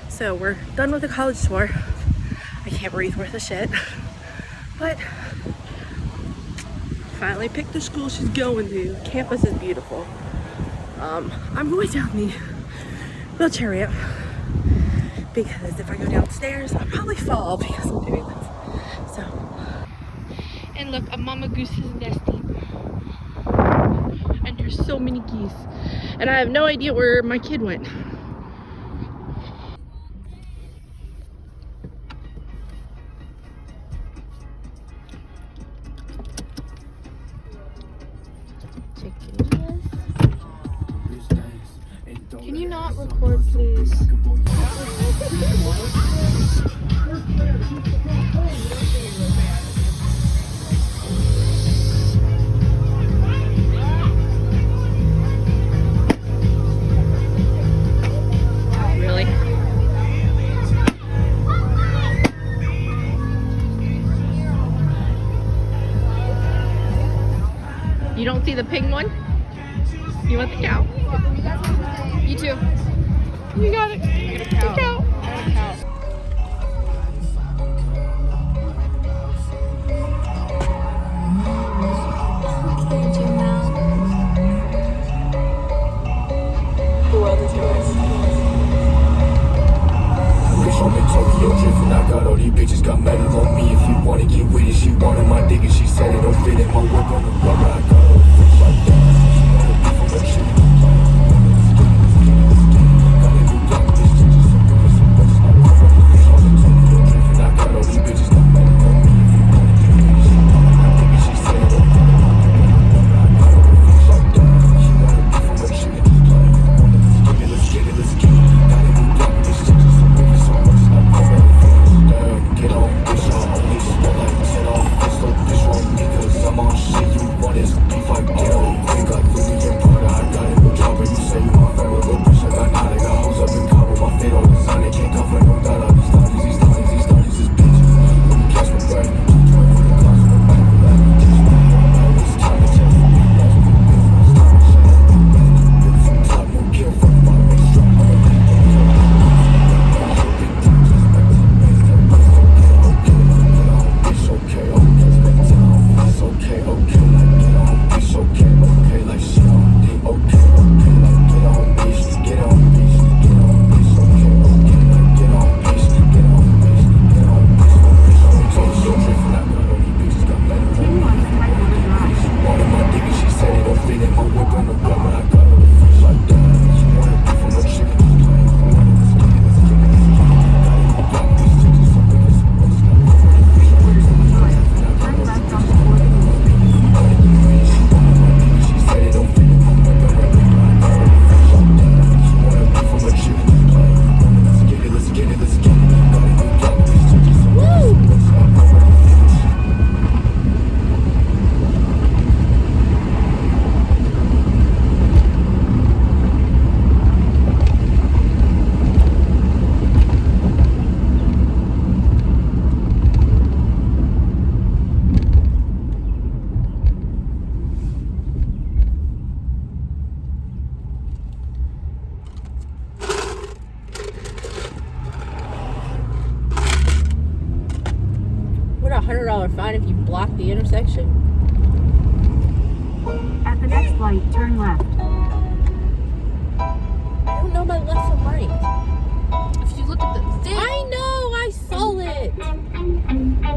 So we're done with the college tour. I can't breathe worth a shit. But finally picked the school she's going to. Campus is beautiful. I'm going down the wheelchair ramp because if I go downstairs, I'll probably fall because I'm doing this. So, and look, a mama goose is nesting. And there's so many geese. And I have no idea where my kid went. Can you not record, please? Really? You don't see the pink one? You want the cow? You too. You got it. The cow. I'm in Tokyo drifting, I got all these bitches got metal on me. If you wanna get with it, she wanted my dick and she said it don't fit in my whip on the rubber. I got her freak like that. She wanna be from that shit. Got a new block, this shit just so good, so much like I'm in Tokyo drifting, I got all these bitches got metal on me. If you wanna get with it, she wanted my dick and she said it don't fit in my whip on the rubber. I got her freak like that. She wanna be from that shit. Let's get it, let's get it. Got a new block, this shit just so good, so much like I'm get on, bitch, I only spell like 10 on this, don't bitch wrong me, cause I'm on shit, you want this beef, I get on quick, got Louis and Prada, I got it, no job, and you say you my favorite little bitch, I got nada, got hoes up in Cabo, my fate on design, it can't come for no dollar, these thotties, this bitch, when you catch my bread, 220 for the clocks, on the back of that, teach me how bad, it's time to check, that's what it is, it's time to check, bills on top, no kill, fuck my bitch, drop, I'm a big $100 fine if you block the intersection. At the next light, turn left. I don't know my left from right. If you look at the thing. I know, I saw it.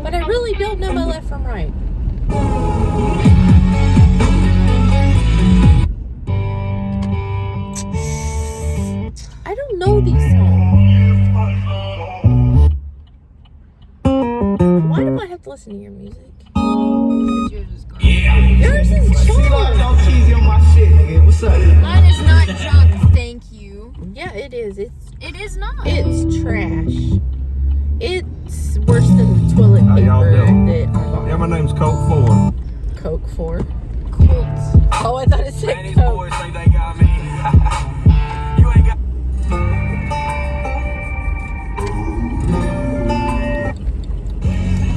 But I really don't know my left from right. I don't know these songs. Why do I have to listen to your music? Yours is junk. Don't cheese on my shit, nigga. What's up? Mine is not junk, thank you. Yeah, it is. It is not. It's trash. It's worse than the toilet How y'all paper doing? that I bought. Yeah, my name's Coke 4. Coke 4. Colts. Oh, I thought it said Man, these Coke. boys think they got me. You ain't got.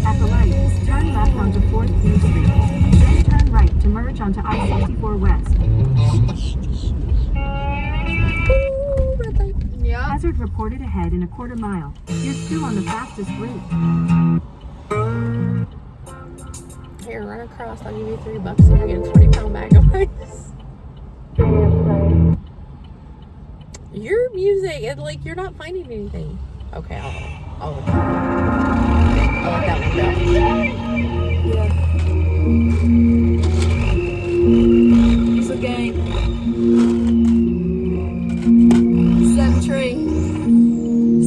At the light, turn left onto 4th View Street. Then turn right to merge onto I-64 West. Ooh, red light. Yeah. Hazard reported ahead in a quarter mile. You're still on the fastest route. Here, run across. I'll give you $3 and you're getting a 20-pound bag of ice. Your music, it's like you're not finding anything. Okay, I'll let that one go. It's a gang. 7 tree.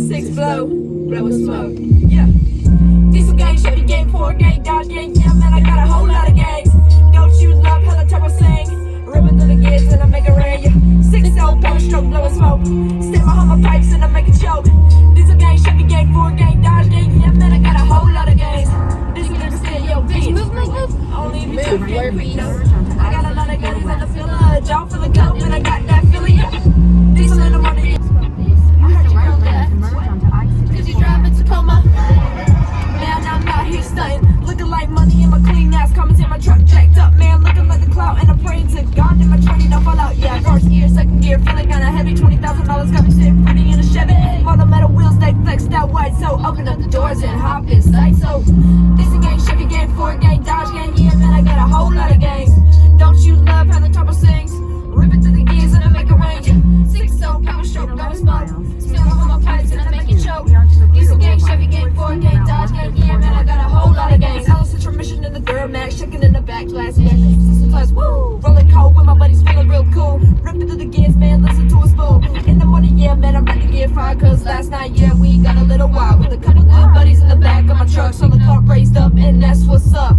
6 blow. Blow with smoke. Yeah. Diesel gang, Chevy gang, 4 gang, Dodge gang. Yeah, man, I got a whole lot of gangs. Don't you love hella turbo sing? Ripping through the gears and I make it rain. Yeah. 6-0, power stroke, blowing smoke. Step my hummer pipes and I make it choke. Diesel gang, Chevy gang, 4 gang, Dodge gang. Yeah, man, I got a whole lot of gangs. This is gonna stay your bitch. Move. Only if you Move, took Slurpees. I got a lot of gangs on the filler. Jaw for the coke and I got that Philly. Diesel in the morning. Use the right lane to merge onto I-64 Cause you driving Tacoma. Man, I'm out here stunting. Looking like money in my clean ass. Comments in my truck jacked up. Man, looking like a cloud. And I'm praying to God that my 20 don't fall out. Yeah, not yet, we got a little while. With a couple good buddies in the back of my truck, so the car raised up, and that's what's up.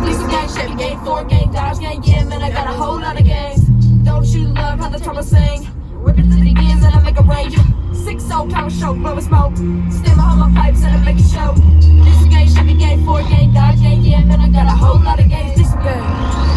Diesel gang, Chevy gang, Ford gang, Dodge gang, yeah man, I got a whole lot of gangs. Don't you love how the trouble sing? Rip it to the gears and I make a range. 6-0 power stroke, blowing smoke. Stem all my pipes and I make a show. Diesel gang, Chevy gang, Ford gang, Dodge gang, yeah man, I got a whole lot of gangs. Diesel gang.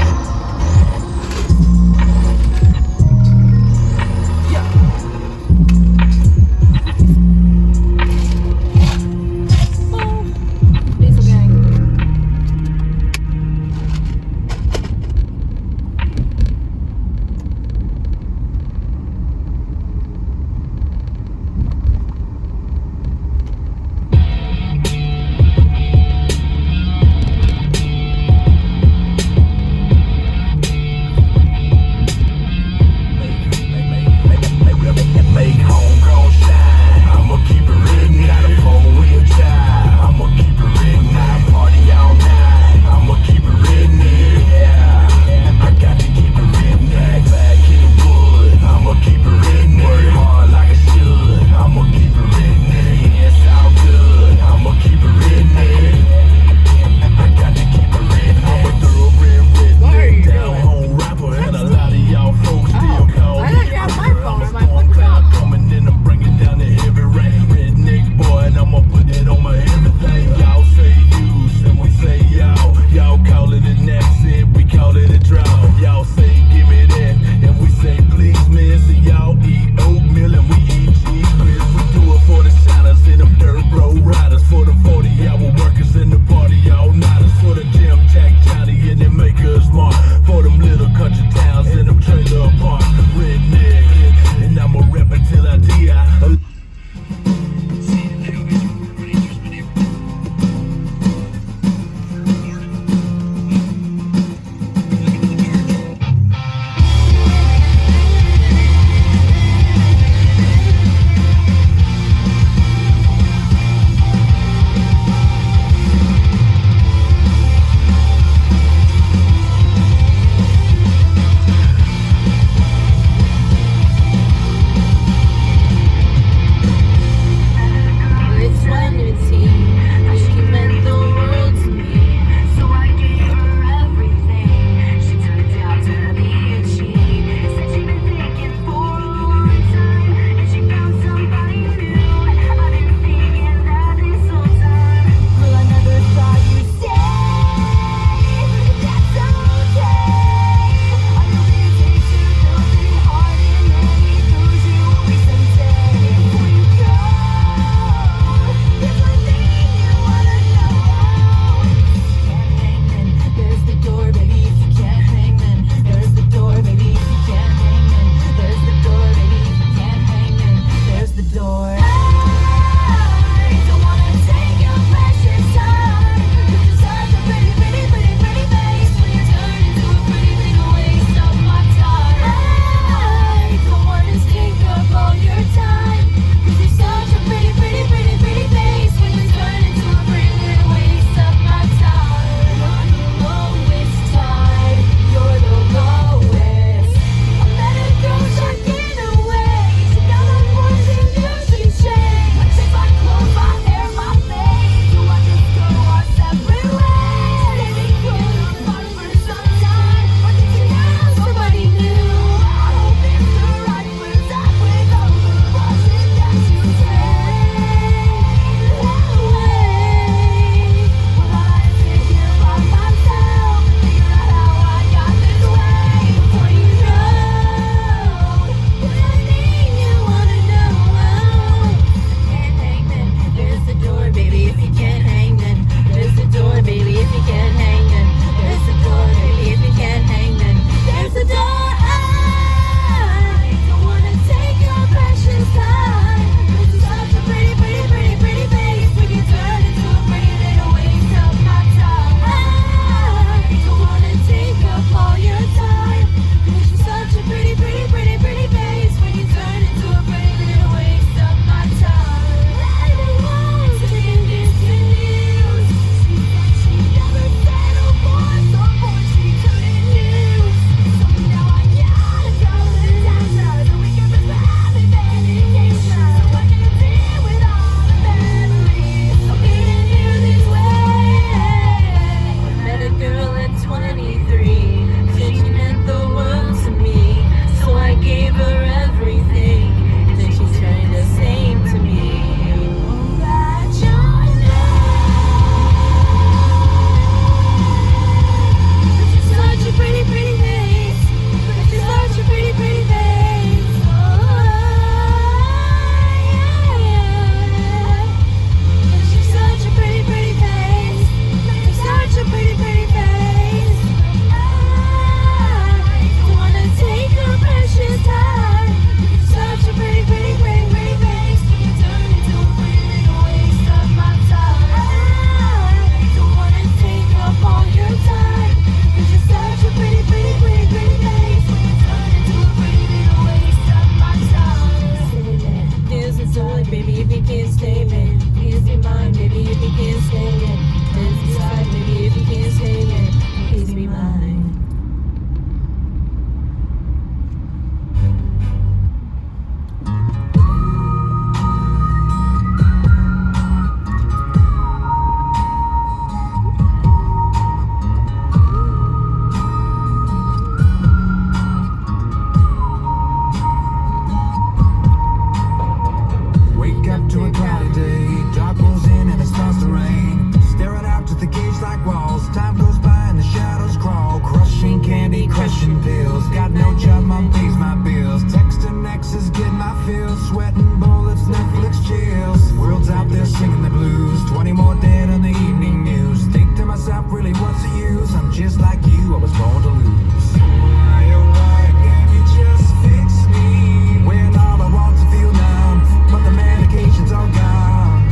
depression pills. Got no job, mom pays my bills. Texting exes, get my feels. Sweating bullets, Netflix chills. World's out there singing the blues. 20 more dead on the evening news. Think to myself, really, what's the use? I'm just like you, I was born to lose. Why, oh why can't you just fix me? When all I want to feel numb, but the medication's all gone.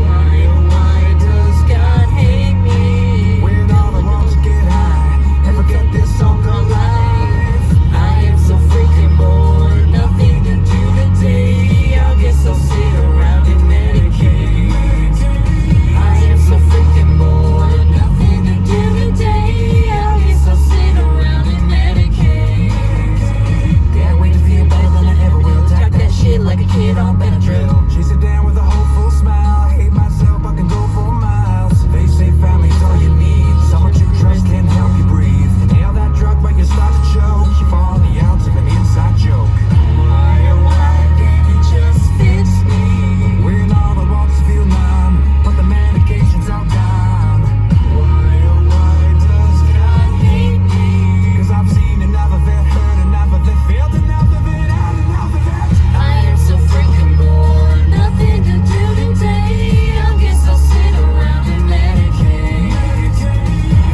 Why, oh why does God hate me? When all I want to get high and forget this song called life. I am so freaking bored, nothing to do today. I guess I'll sit around and medicate. I am so freaking bored, nothing to do today. I guess I'll sit around and medicate. Can't wait to feel better than I ever will. Talk that shit like a kid on Benadryl. Chase it down with a hopeful smile. Hate myself, I can go for miles. They say family's all you need. Someone you trust can help you breathe. Inhale that drug, but you start to choke. You fall on the outs of an inside joke. Why, oh why can't you just fix me? When all I want to feel numb, but the medication's all gone. Why, oh why does God hate me? Cause I've seen enough of it, heard enough of it, felt enough of it, had enough of it. I am so freaking bored, nothing to do today. I guess I'll sit around and medicate.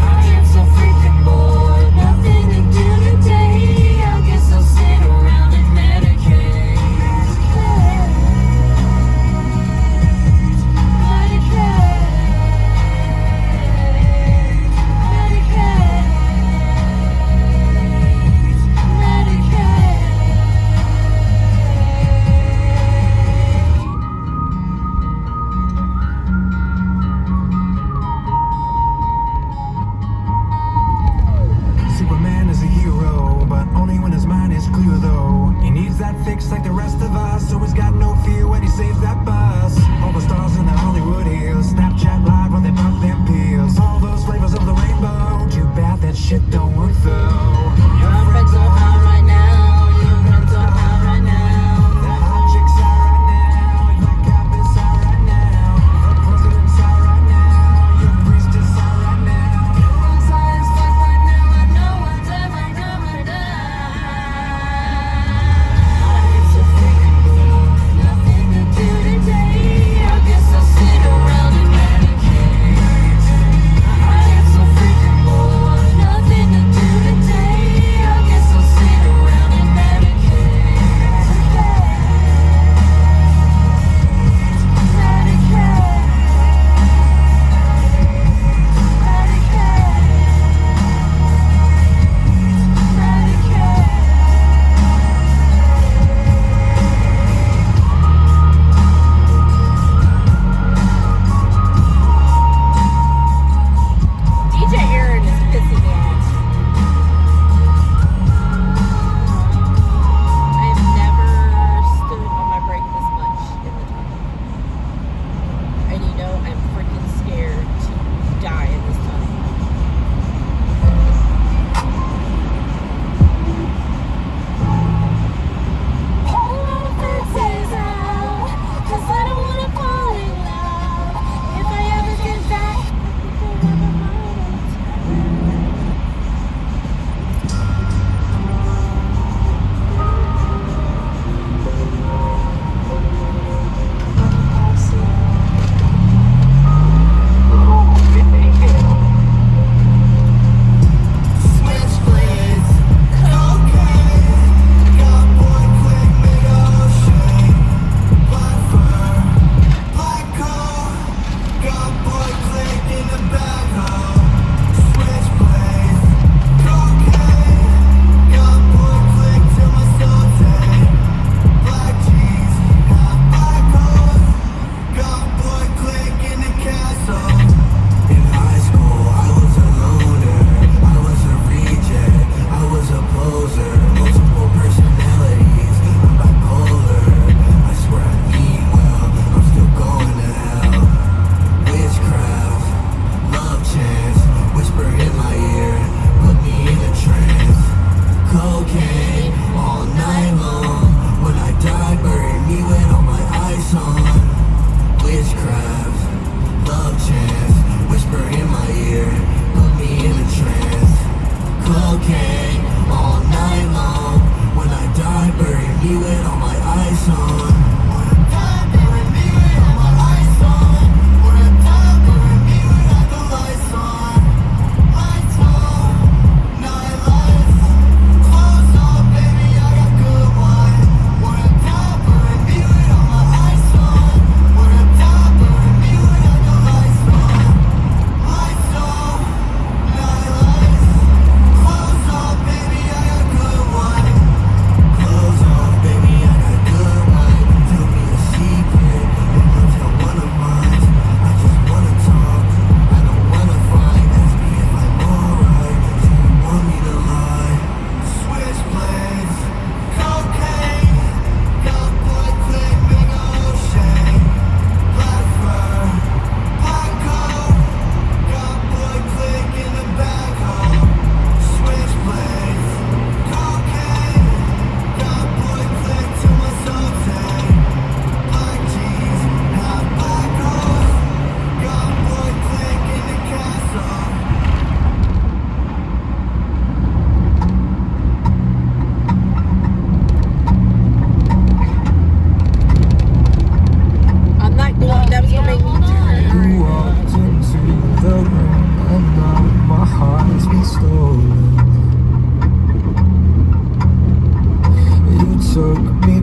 I am so freaking bored, nothing to do today. I guess I'll sit around and medicate. Superman is a hero, but only when his mind is clear though. He needs that fix like the rest of us, so he's got no fear when he saves that bus. All the stars in the Hollywood Hills, Snapchat live when they pop them pills. All those flavors of the rainbow, too bad that shit don't work though. Your friends are high right now, your friends are high right now. That hot chick's high right now, your cop is high right now. The president's high right now, your priest is high right now. Everyone's high as fuck right now, and no one's ever gonna die. I am so freaking bored. took me